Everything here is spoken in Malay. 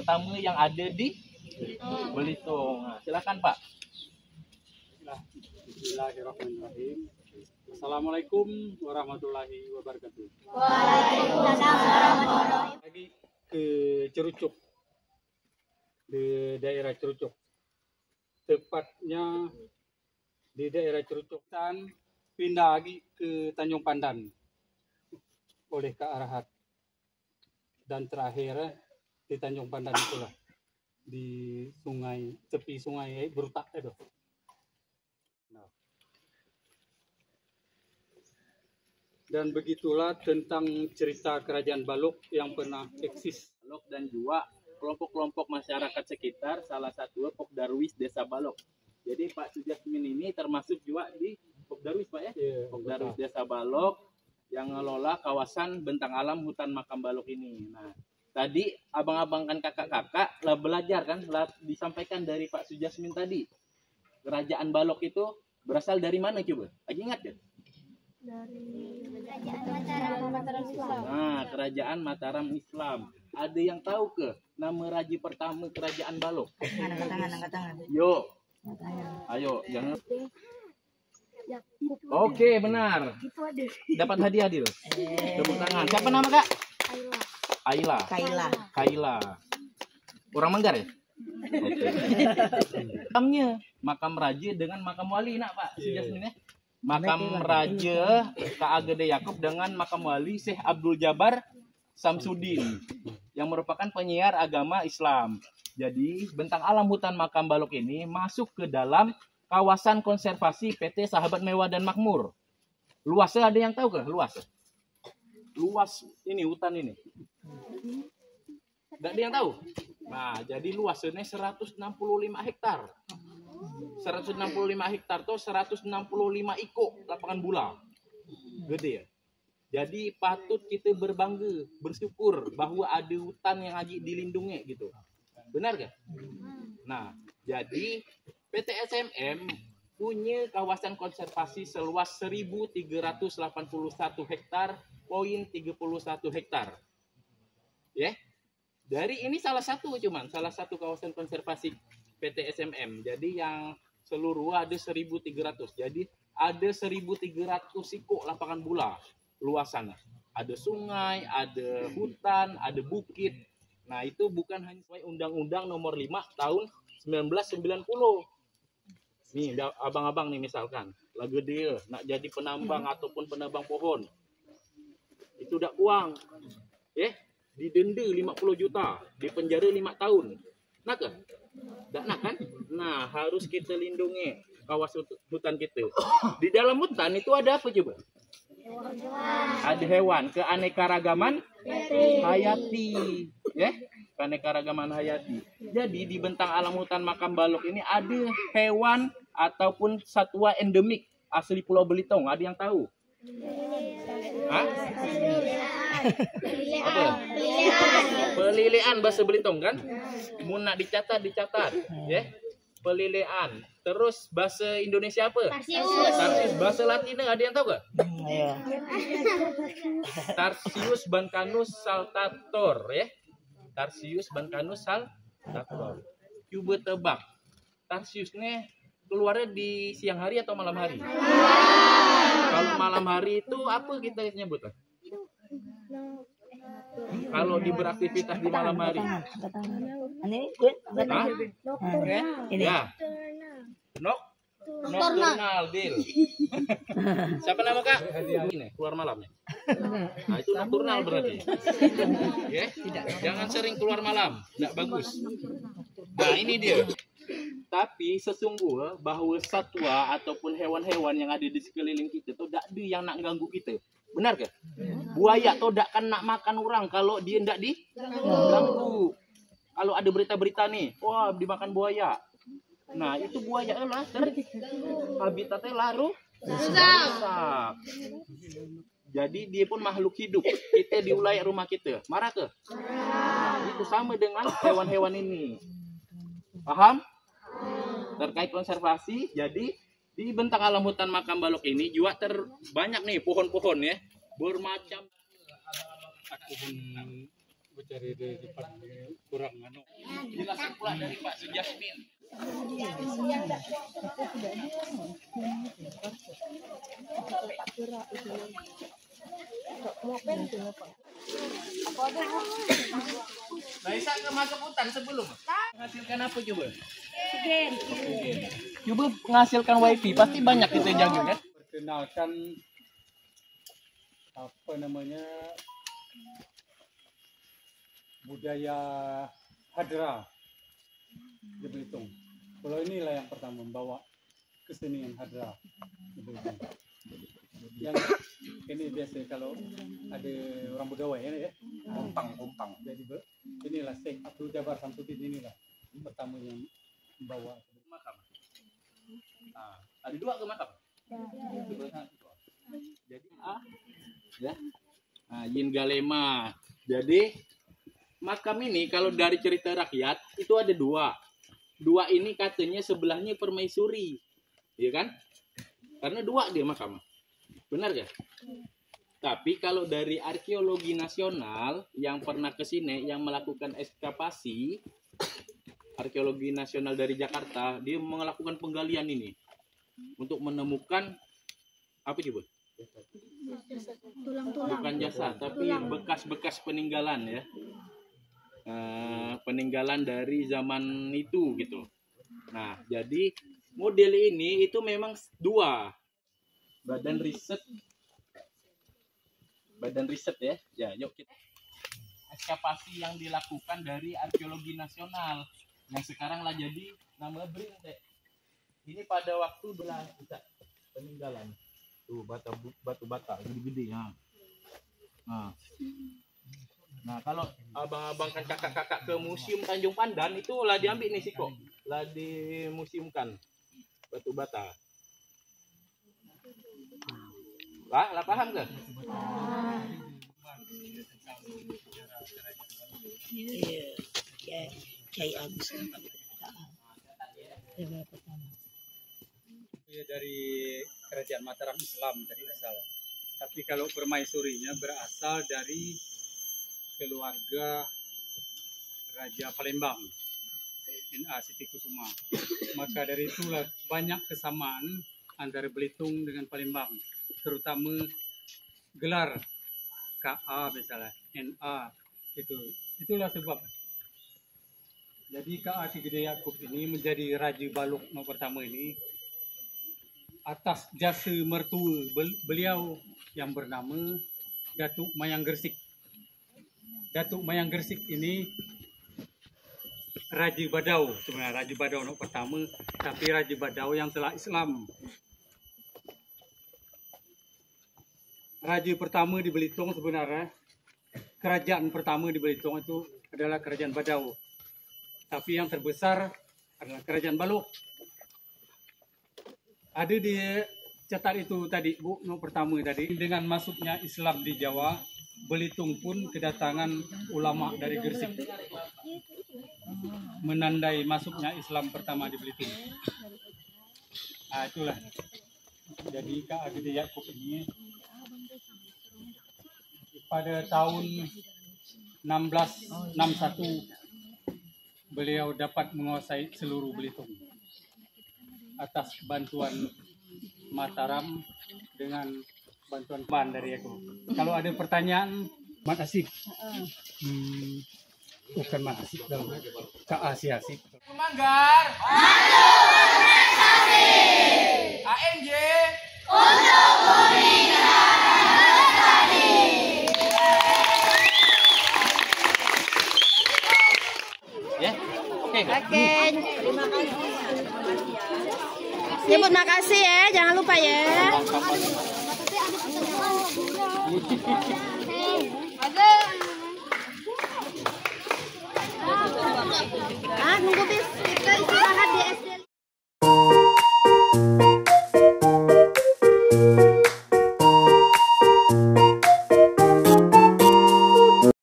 pertama yang ada di Belitung. Nah, silakan Pak. Bismillahirrahmanirrahim. Assalamualaikum warahmatullahi wabarakatuh. Waalaikumsalam warahmatullahi. Lagi ke Cerucuk, di daerah Cerucuk, tepatnya di daerah Cerucuk, dan pindah lagi ke Tanjung Pandan oleh ke Arahat, dan terakhir di Tanjung Pandan itulah di sungai, tepi sungai Berutak itu. Nah. Dan begitulah tentang cerita kerajaan Balok yang pernah eksis. Balok dan juga kelompok-kelompok masyarakat sekitar, salah satu Pok Darwis Desa Balok. Jadi Pak Sujatmin ini termasuk juga di Pok Darwis Pak ya? Yeah, Pok Darwis Desa Balok yang ngelola kawasan bentang alam hutan makam Balok ini. Nah, tadi abang-abang kan kakak-kakak lah belajar kan, lah disampaikan dari Pak Sujatmin tadi. Kerajaan Balok itu berasal dari mana coba? Lagi ingat ya? Dari Kerajaan Mataram Islam. Nah, Kerajaan Mataram Islam. Ada yang tahu ke nama raja pertama Kerajaan Balok? Angkat tangan. Yuk. Ayo, jangan. Oke, benar. Dapat hadiah Adil. Tepuk tangan. Siapa nama Kak? Aila. Kaila. Orang Manggar ya? Oke. Makamnya, makam raja dengan makam wali nak Pak Sujatmin ya? Makam raja Kak Agede Yakub dengan makam wali Syekh Abdul Jabar Samsudin yang merupakan penyiar agama Islam. Jadi bentang alam hutan makam Balok ini masuk ke dalam kawasan konservasi PT Sahabat Mewah dan Makmur. Luasnya ada yang tahu ke? Luas ini hutan ini. Nggak ada yang tahu? Nah, jadi luasnya 165 hektar. 165 hektar tuh 165 iko lapangan bola. Gede ya. Jadi patut kita berbangga, bersyukur bahwa ada hutan yang lagi dilindungi gitu. Benar gak? Nah, jadi PT SMM punya kawasan konservasi seluas 1.381 hektar, poin 31 hektar. Ya. Dari ini salah satu kawasan konservasi PT SMM. Jadi yang seluruh ada 1.300. Jadi ada 1.300 iko lapangan bola luasannya. Ada sungai, ada hutan, ada bukit. Nah, itu bukan hanya sesuai Undang-Undang Nomor 5 tahun 1990. Nih, abang-abang nih misalkan, lagi dia nak jadi penambang ataupun penebang pohon. Itu udah uang. Didenda 50 juta, dipenjara 5 tahun. Nak ke? Tak nak kan? Nah, harus kita lindungi kawasan hutan kita. Di dalam hutan itu ada apa coba? Ada hewan, keanekaragaman hayati. Ya, keanekaragaman hayati. Jadi di bentang alam hutan makam Balok ini ada hewan ataupun satwa endemik asli Pulau Belitung. Ada yang tahu? Hah? Apa? Pelilean bahasa Belitung kan? Mun nak dicatat ya. Pelilean. Terus bahasa Indonesia apa? Tarsius. Bahasa Latin ada yang tahu gak? Tarsius bancanus saltator ya. Tarsius bancanus saltator. Coba tebak. Tarsiusnya keluarnya di siang hari atau malam hari? Kalau malam hari itu apa kita nyebut? Kalau di beraktivitas di malam hari. Ini. Ya. Nocturnal Dil. Siapa nama Kak? Ini keluar malamnya. Nah, itu nocturnal berarti. Ya. Jangan sering keluar malam, enggak bagus. Nah, ini dia. Tapi sesungguhnya bahwa satwa ataupun hewan-hewan yang ada di sekeliling kita itu tidak ada yang nak ganggu kita. Benar ke? Buaya tuh tidak kan nak makan orang kalau dia tidak diganggu. Kalau ada berita-berita nih, wah dimakan buaya. Nah itu buaya lah habitatnya laru rusak. Jadi dia pun makhluk hidup. Kita di wilayah rumah kita. Marah ke? Nah, itu sama dengan hewan-hewan ini. Paham? Terkait konservasi, jadi di bentang alam hutan makam Balok ini juga terbanyak nih pohon-pohon ya, bermacam Pohon Mencari di depan kurang anu. Jelasin pula dari Pak Sujasmin. Raisa ke masuk hutan sebelum menghasilkan apa coba? Coba menghasilkan wifi pasti banyak kita jaga kan? Perkenalkan apa namanya budaya Hadra di Belitung. Kalau inilah yang pertama membawa kesenian Hadra di Belitung. Yang ini biasa kalau ada orang Budawa ya, kumpang. Jadi inilah Syekh Abdul Jabbar Samsudin inilah pertama yang membawa Makam. Nah, ada 2 ke makam. Jadi ya. Nah, Yin Galema. Jadi makam ini kalau dari cerita rakyat itu ada 2. 2 ini katanya sebelahnya permaisuri. Iya kan? Karena 2 dia makam. Benar gak? Tapi kalau dari arkeologi nasional yang pernah ke sini, yang melakukan ekskavasi, arkeologi nasional dari Jakarta, dia melakukan penggalian ini untuk menemukan apa coba? Bukan jasad, tapi bekas-bekas peninggalan ya, peninggalan dari zaman itu gitu. Nah, jadi model ini itu memang 2. Badan riset ya. Ya, yuk kita ekskavasi yang dilakukan dari arkeologi nasional yang sekarang lah jadi nama BRIN teh. Ini pada waktu belah bisa peninggalan. Tuh batu bata gede-gede ya. Nah, kalau abang-abang kan kakak-kakak ke Museum Tanjung Pandan itu lah diambil nih sih kok. Lah dimuseumkan batu bata. Lah paham gak? Kiai Agus. Dari kerajaan Mataram Islam dari asal. Tapi kalau permaisurinya berasal dari keluarga Raja Palembang, N.A. Siti Kusuma. Maka dari itulah banyak kesamaan antara Belitung dengan Palembang, terutama gelar KA misalnya, NA itulah sebab. Jadi KA Ki Gede Yakub ini menjadi Raja Baluk nomor pertama ini atas jasa mertua beliau yang bernama Datuk Mayang Gersik. Datuk Mayang Gersik ini Raja Badau, sebenarnya Raja Badau nomor pertama, tapi Raja Badau yang telah Islam. Raja pertama di Belitung sebenarnya, kerajaan pertama di Belitung itu adalah Kerajaan Badau. Tapi yang terbesar adalah Kerajaan Baluk. Ada di catat itu tadi, Bu, nomor pertama tadi. Dengan masuknya Islam di Jawa, Belitung pun kedatangan ulama dari Gersik. Menandai masuknya Islam pertama di Belitung. Nah, itulah. Jadi Kak Gede Yakub ini pada tahun 1661 beliau dapat menguasai seluruh Belitung atas bantuan Mataram dengan bantuan ban dari aku. Kalau ada pertanyaan, makasih. Bukan makasih, Kak Asih. Manggar. ANJ. Ya, oke. Terima kasih. Nyebut makasih ya, jangan lupa ya. Nunggu bis kita istirahat ya.